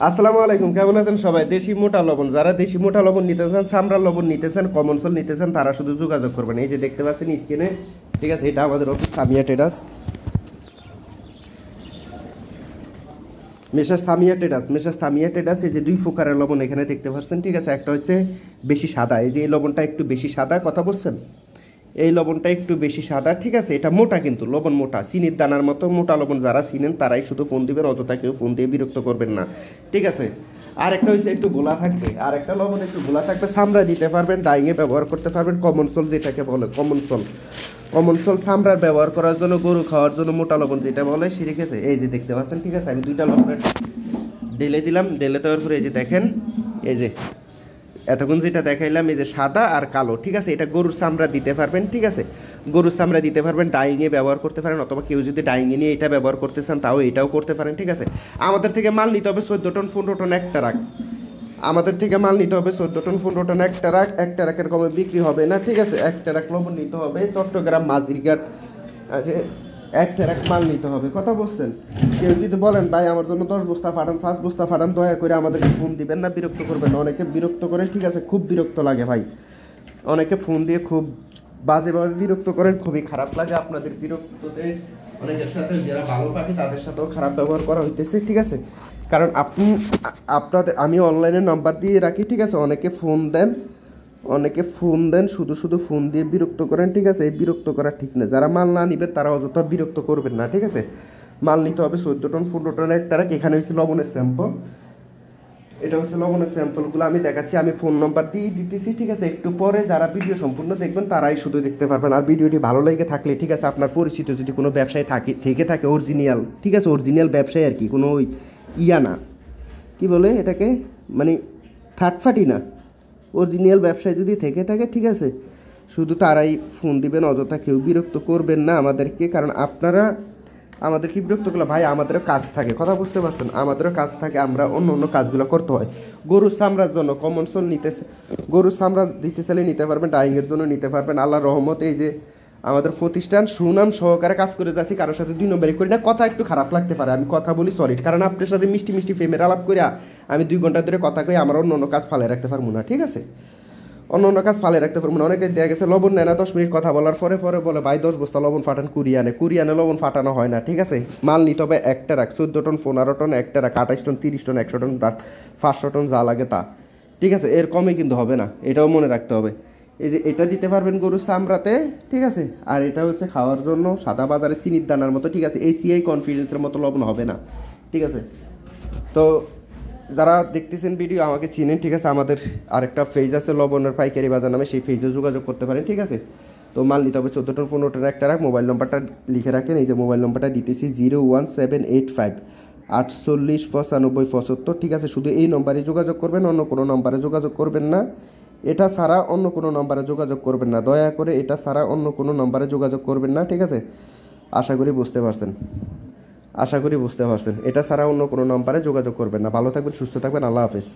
আসসালামু আলাইকুম, কেমন আছেন সবাই? দেশি মোটা লবণ, যারা দেশি মোটা লবণ নিতে চান, চামড়ার লবণ নিতে চান, কমন সোল নিতে চান, তারা শুধু যোগাযোগ করবেন। এই যে দেখতে পাচ্ছেন স্ক্রিনে, ঠিক আছে? এটা আমাদের office Samia traders, মেসার Samia traders. এই যে দুই প্রকারের লবণ এখানে দেখতে পাচ্ছেন, ঠিক আছে? একটা হচ্ছে বেশি সাদা, এই যে এই লবণটা একটু বেশি সাদা, কথা বলছেন? এই লবণটা একটু বেশি সাদা, ঠিক আছে? এটা মোটা, কিন্তু লবণ মোটা, চিনির দানার মতো মোটা লবণ। যারা চিনেন তারাই শুধু ফোন দিবেন, অযথা কেউ ফোন দিয়ে বিরক্ত করবেন না, ঠিক আছে? আর একটা হচ্ছে একটু গোলা থাকবে, আর একটা লবণ একটু গোলা থাকবে, চামড়া দিতে পারবেন, ডাইংয়ে ব্যবহার করতে পারবেন। কমন সোল যেটাকে বলে, কমন সোল চামড়ার ব্যবহার করার জন্য, গরু খাওয়ার জন্য মোটা লবণ যেটা বলে, সে রেখেছে। এই যে দেখতে পাচ্ছেন, ঠিক আছে? আমি দুইটা লবণের ঢেলে দিলাম, ঢেলে দেওয়ার পরে এই যে দেখেন, এই যে এতক্ষণ যেটা দেখাইলাম, এই যে সাদা আর কালো, ঠিক আছে? এটা গরুর চামড়া দিতে পারবেন, ঠিক আছে? গরুর চামড়া দিতে পারবেন, ডাইংয়ে ব্যবহার করতে পারেন, অথবা কেউ যদি ডাইংয়ে নিয়ে এটা ব্যবহার করতে চান তাও এটাও করতে পারেন, ঠিক আছে? আমাদের থেকে মাল নিতে হবে 14 টন 15 টন একটা রাখ। আমাদের থেকে মাল নিতে হবে 14 টন 15 টন একটা রাখের কমে বিক্রি হবে না, ঠিক আছে? একটা রাখ লবণ নিতে হবে চট্টগ্রাম মাঝিরঘাট, আছে একটা রাখ মাল নিতে হবে, কথা বলছেন? কেউ যদি বলেন ভাই আমার জন্য 10 বস্তা ফাটান, 5 বস্তা ফাটান, দয়া করে আমাদেরকে ফোন দিবেন না, বিরক্ত করবেন না। অনেকে বিরক্ত করে, ঠিক আছে? খুব বিরক্ত লাগে ভাই, অনেকে ফোন দিয়ে খুব বাজেভাবে বিরক্ত করেন, খুবই খারাপ লাগে আপনাদের বিরক্ততে। অনেকের সাথে যারা ভালো পাঠে তাদের সাথেও খারাপ ব্যবহার করা হইতেছে, ঠিক আছে? কারণ আপনাদের আমি অনলাইনে নাম্বার দিয়ে রাখি, ঠিক আছে? অনেকে ফোন দেন, শুধু শুধু ফোন দিয়ে বিরক্ত করেন, ঠিক আছে? এই বিরক্ত করা ঠিক না। যারা মাল না নিবেন তারা অযথা বিরক্ত করবেন না, ঠিক আছে? মাল নিতে হবে 14 টন 15 টন একটা রাখ। এখানে হচ্ছে লবণের স্যাম্পল, এটা হচ্ছে লবণের স্যাম্পলগুলো আমি দেখাচ্ছি, আমি ফোন নাম্বার দিয়ে দিতেছি, ঠিক আছে? একটু পরে যারা ভিডিও সম্পূর্ণ দেখবেন তারাই শুধু দেখতে পারবেন। আর ভিডিওটি ভালো লেগে থাকলে, ঠিক আছে, আপনার পরিচিত যদি কোনো ব্যবসায়ী থেকে থাকে অরিজিনাল, ঠিক আছে? অরিজিনাল ব্যবসায়ী আর কি, কোনো ইয়া না, কি বলে এটাকে, মানে থার্ডপার্টি না, অরিজিনাল ব্যবসায়ী যদি থেকে থাকে, ঠিক আছে? শুধু তারাই ফোন দিবেন, অযথা কেউ বিরক্ত করবেন না আমাদেরকে। কারণ আপনারা আমাদেরকে বিরক্ত করলে ভাই আমাদেরও কাজ থাকে, কথা বুঝতে পারছেন? আমাদেরও কাজ থাকে, আমরা অন্য অন্য কাজগুলো করতে হয়। গরুর চামড়ার জন্য কমন সোল গরুর চামড়া দিতে চাইলে নিতে পারবেন, ডাইংয়ের জন্য নিতে পারবেন। আল্লাহর রহমতে এই যে আমাদের প্রতিষ্ঠান সুনাম সহকারে কাজ করে যাচ্ছি, কারোর সাথে 2 নম্বরই করি না। কথা একটু খারাপ লাগতে পারে, আমি কথা বলি সরি, কারণ আপনার সাথে মিষ্টি মিষ্টি ফেমের আলাপ করিয়া আমি 2 ঘন্টা ধরে কথা কই, আমার অন্য অন্য কাজ ফালে রাখতে পারবো না, ঠিক আছে? অন্য অন্য কাজ ফালে রাখতে পারবো না। অনেকে দেখা গেছে লবণ নেয় না, 10 মিনিট কথা বলার পরে পরে বলে ভাই 10 বস্তা লবণ ফাটান, কুরিয়ানে লবণ ফাটানো হয় না, ঠিক আছে? মাল নিতে হবে একটা রাখ, 14 টন 15 টন একটা রাখ, 28 টন 30 টন 100 টন 500 টন যা লাগে তা, ঠিক আছে? এর কমে কিন্তু হবে না, এটাও মনে রাখতে হবে। এই যে এটা দিতে পারবেন গরুর চামড়াতে, ঠিক আছে? আর এটা হচ্ছে খাওয়ার জন্য সাদা বাজারে চিনির দানার মতো, ঠিক আছে? এসিআই কনফিডেন্সের মতো লবণ হবে না, ঠিক আছে? তো যারা দেখতেছেন ভিডিও আমাকে চিনেন, ঠিক আছে? আমাদের আরেকটা পেজ আছে লবণের পাইকারি বাজার নামে, সেই পেজেও যোগাযোগ করতে পারেন, ঠিক আছে? তো মাল নিতে হবে 14 টন 15 টন একটা রাখ। মোবাইল নাম্বারটা লিখে রাখেন, এই যে মোবাইল নাম্বারটা দিতেছি 01785 48 95 75, ঠিক আছে? শুধু এই নম্বরে যোগাযোগ করবেন, অন্য কোনো নম্বরে যোগাযোগ করবেন না। এটা ছাড়া অন্য কোনো নম্বরে যোগাযোগ করবেন না, দয়া করে এটা ছাড়া অন্য কোনো নম্বরে যোগাযোগ করবেন না, ঠিক আছে? আশা করি বুঝতে পারছেন, এটা ছাড়া অন্য কোনো নম্বরে যোগাযোগ করবেন না। ভালো থাকবেন, সুস্থ থাকবেন, আল্লাহ হাফেজ।